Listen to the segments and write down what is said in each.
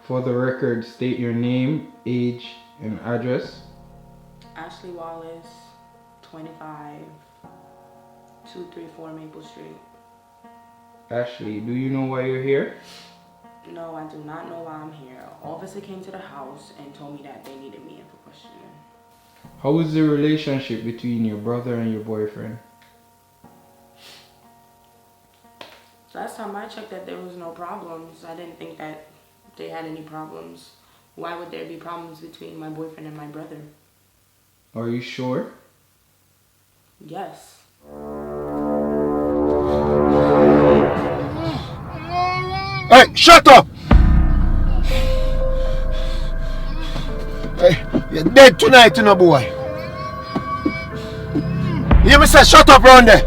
For the record, state your name, age, and address. Ashley Wallace, 25, 234 Maple Street. Ashley, do you know why you're here? No, I do not know why I'm here. Officer came to the house and told me that they needed me in for questioning. How is the relationship between your brother and your boyfriend? Last time I checked that there was no problems. I didn't think that they had any problems. Why would there be problems between my boyfriend and my brother? Are you sure? Yes. Hey, shut up! Hey, you're dead tonight, you know, boy. You hear me say shut up round there?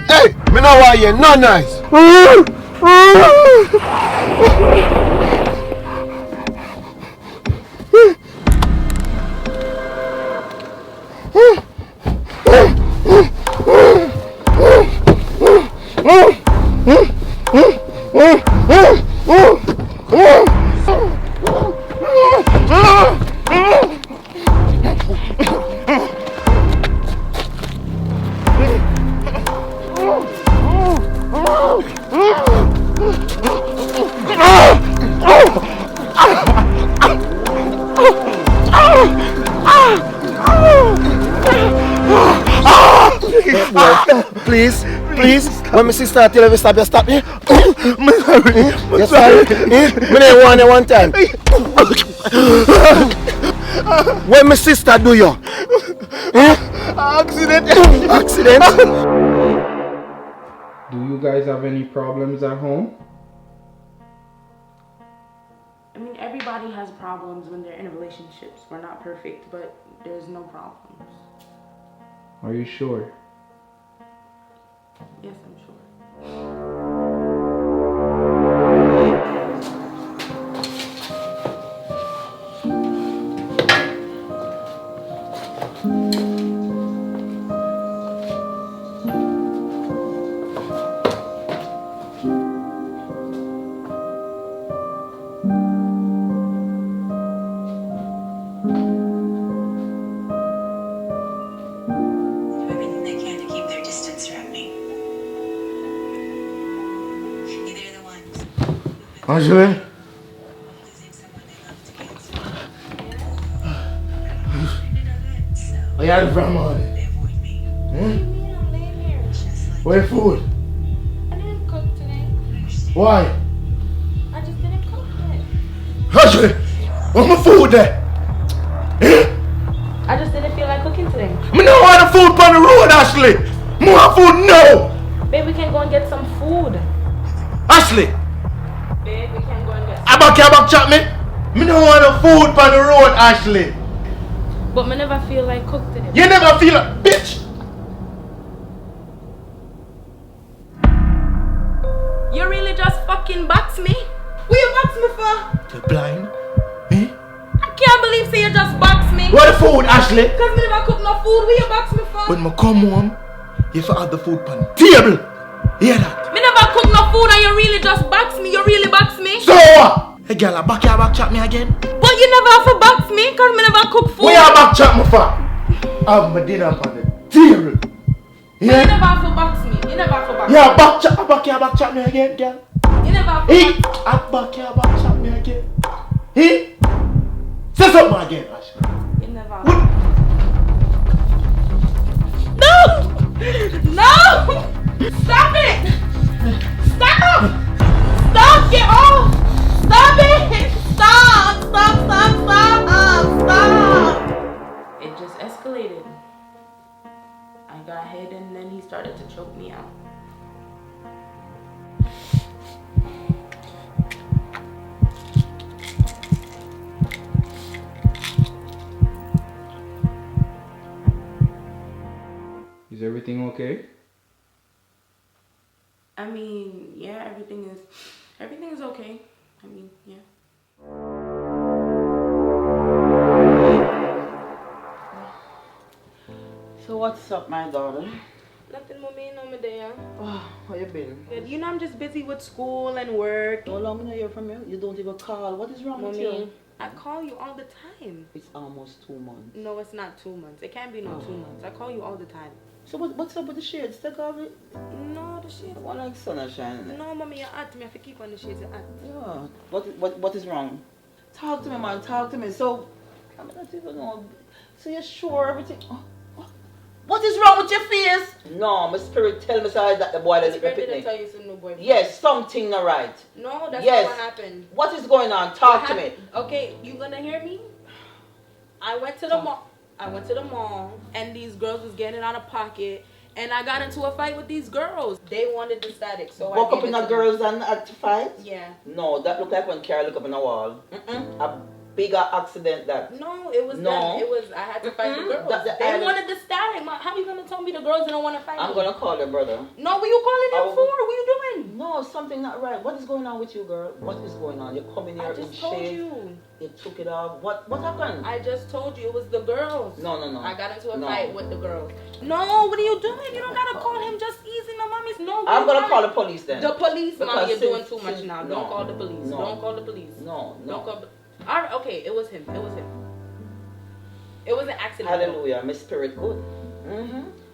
Hey, me know why you're not nice. Please, when my sister tell you stop, you stop me. You're sorry. Me don't want it one time. When my sister do you? Accident. Do you guys have any problems at home? I mean, everybody has problems when they're in relationships. We're not perfect, but there's no problems. Are you sure? Yes, I'm sure. Angela? Where you are from, honey? Where food? I didn't cook today. Why? I just didn't cook today. Angela, where's my food there? I just didn't feel like cooking today. Me don't want the food on the road, Ashley. More food, no. Babe, we can go and get some food. Ashley, Babe, we can go and get some I back chat me. Me don't want the food on the road, Ashley. But me never feel like cook today. You never feel like, bitch. You really just fucking box me? What you box me for? You're blind? Eh? I can't believe say you just box me. Where the food, Ashley? Cause me never cook no food. What you box me for? When I come home, you have to have the food on the table. Hear that? Me never cook no food and you really just box me. You really box me. So what? Hey girl, I back chat me again. But you never have to box me cause me never cook food. Where you back chat me for? I have my dinner on the table. Yeah? You never have to box me. You never have to box me. Yeah, back chat me again, girl. You never have to Hey, box me. back chat me again. Hey, say something again, Ashley. You never have to. No! Stop it! Stop! Stop! Get off! Stop it! Stop! It just escalated. I got hit and then he started to choke me out. Is everything okay? I mean, yeah, everything is okay. I mean, yeah. So what's up, my darling? Nothing, mommy, you know me there. Oh, how you been? Good. You know I'm just busy with school and work. How long I hear from you? You don't even call. What is wrong with you? Mommy, I call you all the time. It's almost 2 months. No, it's not 2 months. It can't be no 2 months. I call you all the time. So what's up with the shades? Take off it. No, the shades. One like sun is shining. No, mommy, you're at me. I have to keep on the shades. You're at. Yeah. What is wrong? Talk to me, man. Talk to me. So I don't even know. So you're sure everything? Oh, what is wrong with your face? No, my spirit tell me sorry that the boy doesn't Spirit repeat didn't me. tell you some new boyfriend. Yes, something not right. No, that's Yes. not what happened. What is going on? Talk to me. Okay, you gonna hear me? I went to the mall. And these girls was getting out of pocket, and I got into a fight with these girls. They wanted the static, so Walk I up gave in it the to girls them. and act to fight? Yeah. No, that look like when Carol look up in the wall. A bigger accident that. No, it was No. them. It was I had to fight the girls. They wanted the static. How you gonna tell me the girls didn't want to fight I'm me? gonna call your brother. No, what you calling him Oh. for? What you doing? No, something not right. What is going on with you, girl? What is going on? You come in here I in just told shade. you. You took it off. What happened? I just told you it was the girls. No. I got into a No. fight with the girls. No, what are you doing? You don't gotta call him. Just easy, no, mommy's no. I'm gonna call the police then. The police, Because mommy, you're doing since- too much since- now. no. Don't call the police. No. Don't call the police. No. Don't call. All right, okay, it was him. It was him. It was an accident. Hallelujah, my spirit good.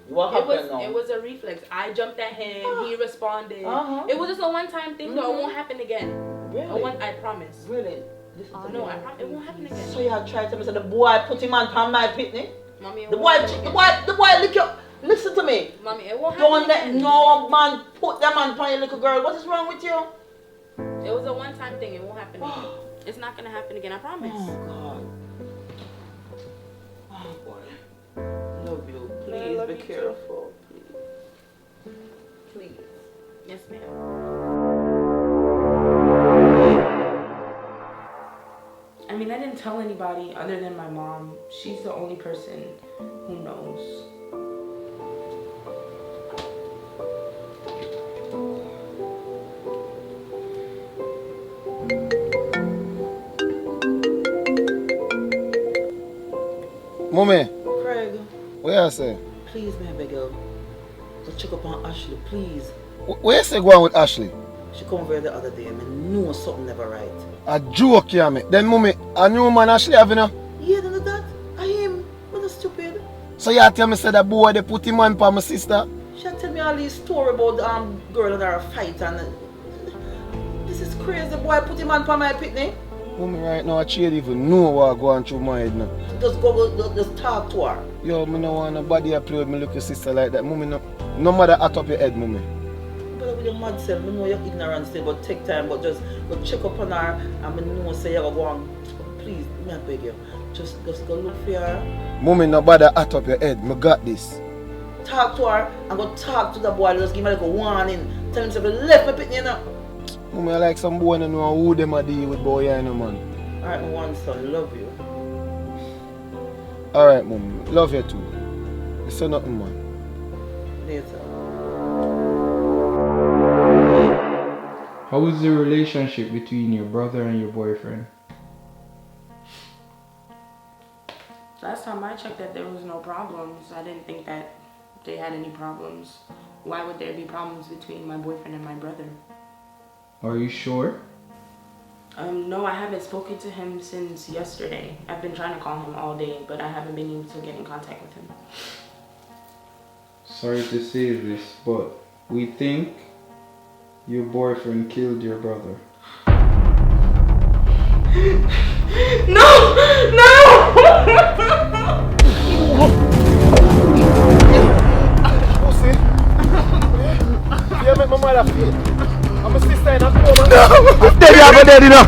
What happened now? It was a reflex. I jumped at him. He responded. Uh-huh. It was just a one-time thing, though. It won't happen again. Really? I promise. Really? Listen to No, me. it won't happen again. So you had tried to say the boy put him on my pitney? Mommy, it The won't boy, happen the again. boy, lick your. Listen to me. Mommy, it won't happen Don't let again. no man put them on your little girl. What is wrong with you? It was a one-time thing. It won't happen again. It's not gonna happen again. I promise. Oh God. Oh boy. Love you. Please love be you too. careful. Please. Yes, ma'am. I mean, I didn't tell anybody other than my mom. She's the only person who knows. Mommy, Craig, what you say? please, my beg you. Go check up on Ashley, please. Where you say go on with Ashley? She come over the other day and I know something never right. A joke, yeah, me. Then, mommy, a new man Ashley having a. Yeah, none of that. I am. What a stupid. So you tell me say that boy they put him on for my sister? She tell me all these story about girl and her fight and this is crazy. Boy put him on for my picnic. Mommy right now, I can't even know what going through my head now. Just just talk to her. Yo, me no want nobody to play with my little sister like that. Mommy, no matter at up your head, mommy. But with your mad self, I know you're ignorant still, but take time, but just go check up on her and I know say you're go on. Please, me I beg you. Just go look for her. Mommy, no bother at up your head. Me got this. Talk to her and go talk to the boy. Just give me like a warning. Tell him to left me picnic, you know. Mommy, I like some boy no know who them a deal with boy, you know, man. Alright, my one son, love you. Alright, mommy. Love you too. You say nothing, man. Later. How is the relationship between your brother and your boyfriend? Last time I checked that there was no problems. I didn't think that they had any problems. Why would there be problems between my boyfriend and my brother? Are you sure? No, I haven't spoken to him since yesterday. I've been trying to call him all day, but I haven't been able to get in contact with him. Sorry to say this, but we think your boyfriend killed your brother. No! Pussy. You make my mother feel. I'm a sister in a coma. No! Daddy, I'm a daddy now.